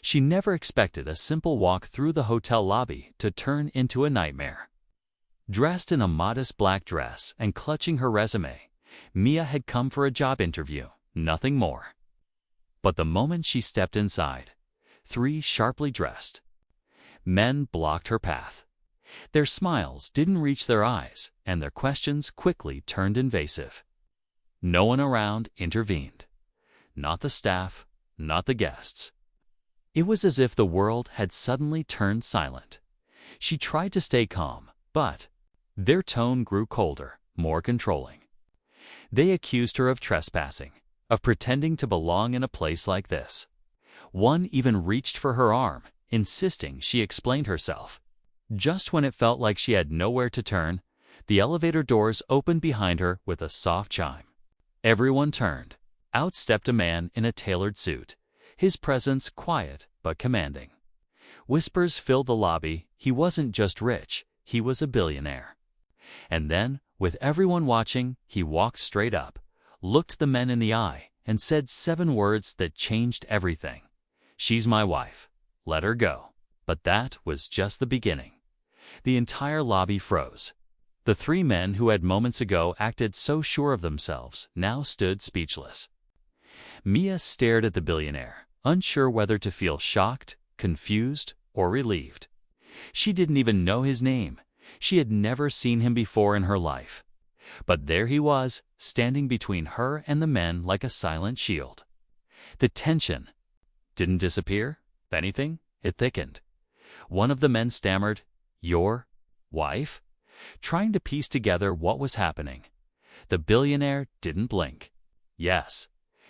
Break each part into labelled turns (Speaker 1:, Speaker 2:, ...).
Speaker 1: She never expected a simple walk through the hotel lobby to turn into a nightmare. Dressed in a modest black dress and clutching her resume, Mia had come for a job interview, nothing more. But the moment she stepped inside, 3 sharply dressed men blocked her path. Their smiles didn't reach their eyes, and their questions quickly turned invasive. No one around intervened. Not the staff, not the guests. It was as if the world had suddenly turned silent. She tried to stay calm, but their tone grew colder, more controlling. They accused her of trespassing, of pretending to belong in a place like this. One even reached for her arm, insisting she explained herself. Just when it felt like she had nowhere to turn, the elevator doors opened behind her with a soft chime. Everyone turned. Out stepped a man in a tailored suit, his presence quiet but commanding. Whispers filled the lobby. He wasn't just rich, he was a billionaire. And then, with everyone watching, he walked straight up, looked the men in the eye, and said 7 words that changed everything. "She's my wife. Let her go." But that was just the beginning. The entire lobby froze. The 3 men who had moments ago acted so sure of themselves now stood speechless. Mia stared at the billionaire, unsure whether to feel shocked, confused, or relieved. She didn't even know his name. She had never seen him before in her life. But there he was, standing between her and the men like a silent shield. The tension didn't disappear. If anything, it thickened. One of the men stammered, "Your wife?" trying to piece together what was happening. The billionaire didn't blink. "Yes.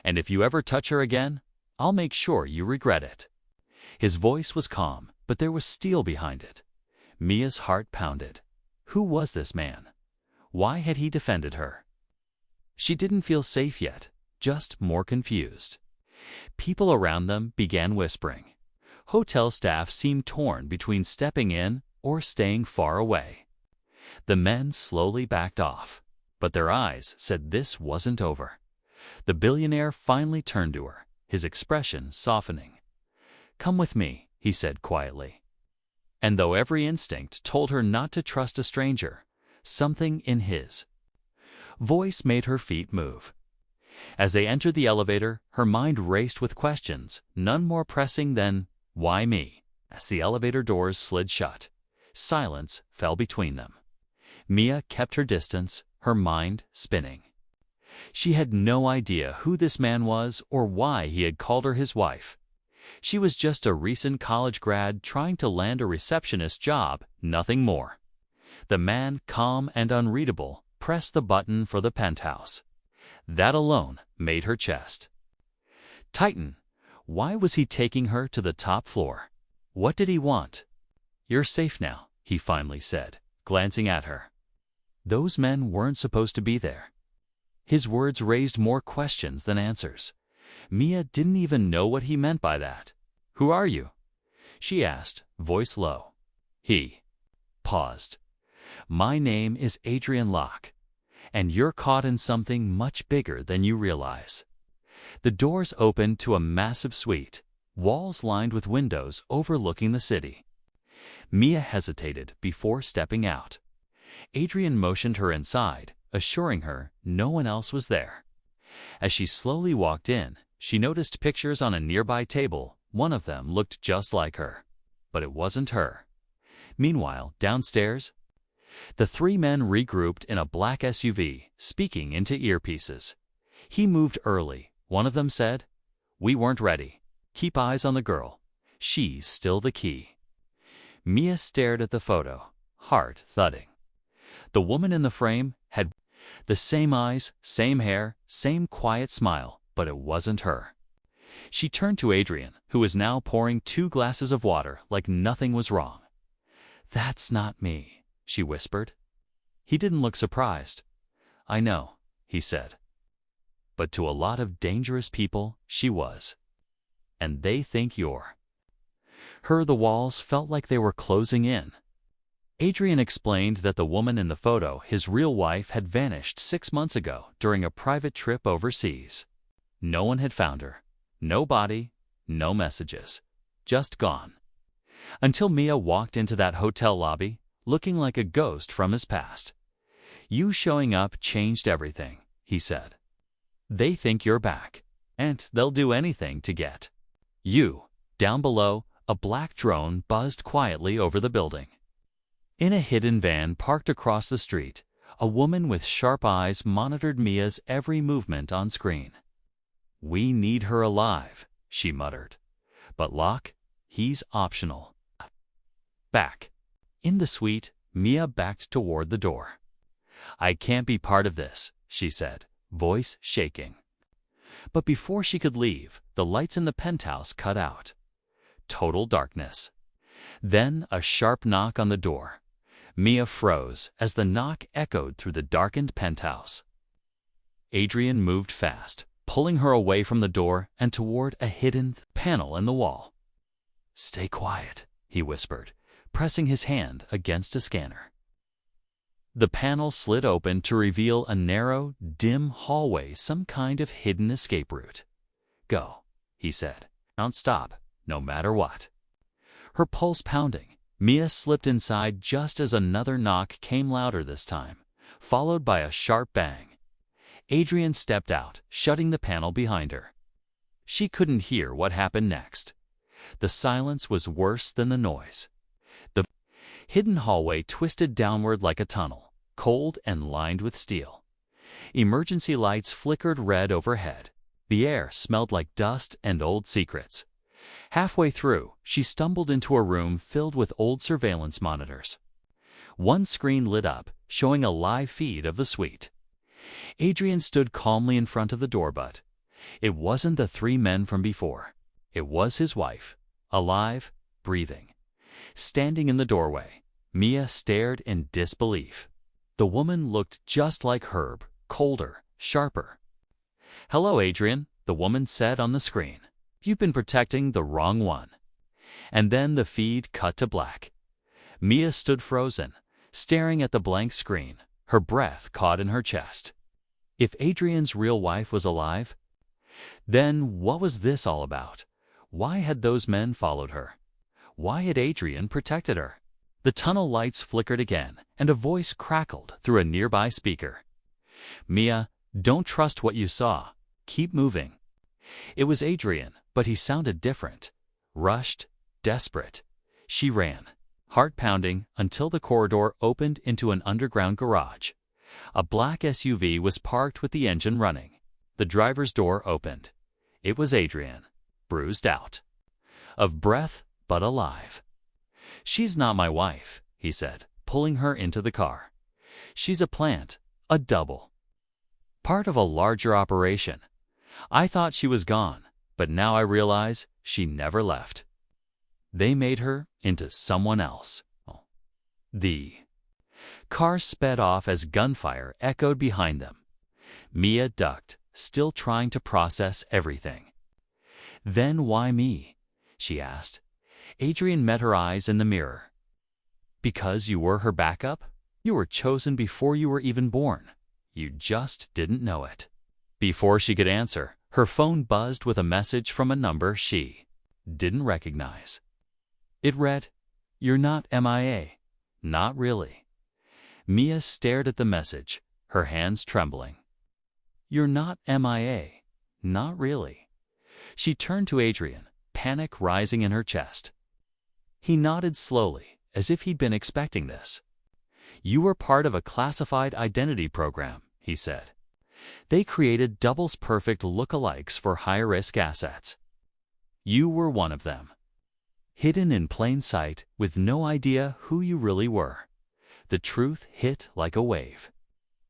Speaker 1: And if you ever touch her again, I'll make sure you regret it." His voice was calm, but there was steel behind it. Mia's heart pounded. Who was this man? Why had he defended her? She didn't feel safe yet, just more confused. People around them began whispering. Hotel staff seemed torn between stepping in or staying far away. The men slowly backed off, but their eyes said this wasn't over. The billionaire finally turned to her, his expression softening. "Come with me," he said quietly. And though every instinct told her not to trust a stranger, something in his voice made her feet move. As they entered the elevator, her mind raced with questions, none more pressing than, "Why me?" As the elevator doors slid shut, silence fell between them. Mia kept her distance, her mind spinning. She had no idea who this man was or why he had called her his wife. She was just a recent college grad trying to land a receptionist job, nothing more. The man, calm and unreadable, pressed the button for the penthouse. That alone made her chest tighten. Why was he taking her to the top floor? What did he want? "You're safe now," he finally said, glancing at her. Those men weren't supposed to be there. His words raised more questions than answers. Mia didn't even know what he meant by that. "Who are you?" she asked, voice low. He paused. "My name is Adrian Locke, and you're caught in something much bigger than you realize." The doors opened to a massive suite, walls lined with windows overlooking the city. Mia hesitated before stepping out. Adrian motioned her inside, assuring her no one else was there. As she slowly walked in, she noticed pictures on a nearby table. One of them looked just like her, but it wasn't her. Meanwhile, downstairs, the 3 men regrouped in a black SUV, speaking into earpieces. He moved early. One of them said, "We weren't ready. Keep eyes on the girl. She's still the key." Mia stared at the photo, heart thudding. The woman in the frame had the same eyes, same hair, same quiet smile, but it wasn't her. She turned to Adrian, who was now pouring 2 glasses of water like nothing was wrong. "That's not me," she whispered. He didn't look surprised. "I know," he said. "But to a lot of dangerous people, she was. And they think you're her." The walls felt like they were closing in. Adrian explained that the woman in the photo, his real wife, had vanished 6 months ago during a private trip overseas. No one had found her. No body, no messages. just gone. Until Mia walked into that hotel lobby, looking like a ghost from his past. "You showing up changed everything," he said. "They think you're back, and they'll do anything to get you." Down below, a black drone buzzed quietly over the building. In a hidden van parked across the street, a woman with sharp eyes monitored Mia's every movement on screen. "We need her alive," she muttered. "But Locke, he's optional." Back in the suite, Mia backed toward the door. "I can't be part of this," she said, voice shaking. But before she could leave, the lights in the penthouse cut out. Total darkness. Then a sharp knock on the door. Mia froze as the knock echoed through the darkened penthouse. Adrian moved fast, pulling her away from the door and toward a hidden panel in the wall. "Stay quiet," he whispered, pressing his hand against a scanner. The panel slid open to reveal a narrow, dim hallway, some kind of hidden escape route. "Go," he said. "Don't stop, no matter what." Her pulse pounding, Mia slipped inside just as another knock came louder this time, followed by a sharp bang. Adrian stepped out, shutting the panel behind her. She couldn't hear what happened next. The silence was worse than the noise. The hidden hallway twisted downward like a tunnel, cold and lined with steel. Emergency lights flickered red overhead. The air smelled like dust and old secrets. Halfway through, she stumbled into a room filled with old surveillance monitors. One screen lit up, showing a live feed of the suite. Adrian stood calmly in front of the door, but it wasn't the three men from before. It was his wife, alive, breathing. Standing in the doorway, Mia stared in disbelief. The woman looked just like Herb, colder, sharper. "Hello, Adrian," the woman said on the screen. "You've been protecting the wrong one." And then the feed cut to black. Mia stood frozen, staring at the blank screen, her breath caught in her chest. If Adrian's real wife was alive, then what was this all about? Why had those men followed her? Why had Adrian protected her? The tunnel lights flickered again, and a voice crackled through a nearby speaker. "Mia, don't trust what you saw. Keep moving." It was Adrian, but he sounded different. Rushed, desperate. She ran, heart pounding, until the corridor opened into an underground garage. A black SUV was parked with the engine running. The driver's door opened. It was Adrian, bruised out. Of breath, but alive. "She's not my wife," he said, pulling her into the car. "She's a plant, a double. Part of a larger operation. I thought she was gone, but now I realize she never left. They made her into someone else." The car sped off as gunfire echoed behind them. Mia ducked, still trying to process everything. "Then why me?" she asked. Adrian met her eyes in the mirror. "Because you were her backup? You were chosen before you were even born. You just didn't know it." Before she could answer, her phone buzzed with a message from a number she didn't recognize. It read, "You're not MIA. Not really." Mia stared at the message, her hands trembling. "You're not MIA. Not really." She turned to Adrian, panic rising in her chest. He nodded slowly, as if he'd been expecting this. "You were part of a classified identity program," he said. "They created doubles-perfect lookalikes for high-risk assets. You were one of them. Hidden in plain sight, with no idea who you really were. The truth hit like a wave.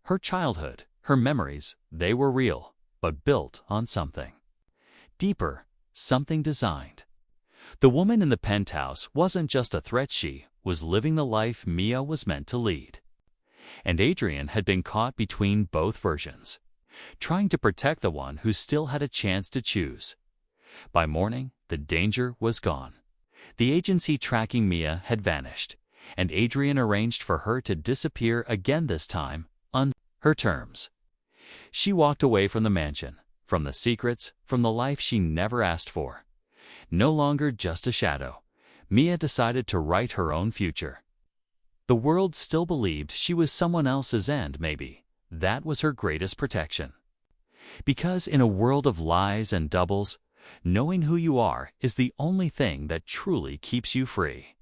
Speaker 1: Her childhood, her memories, they were real, but built on something deeper, something designed. The woman in the penthouse wasn't just a threat, she was living the life Mia was meant to lead. And Adrian had been caught between both versions, trying to protect the one who still had a chance to choose. By morning, the danger was gone. The agency tracking Mia had vanished, and Adrian arranged for her to disappear again, this time on her terms. She walked away from the mansion, from the secrets, from the life she never asked for. No longer just a shadow, Mia decided to write her own future. The world still believed she was someone else's, and maybe that was her greatest protection. Because in a world of lies and doubles, knowing who you are is the only thing that truly keeps you free.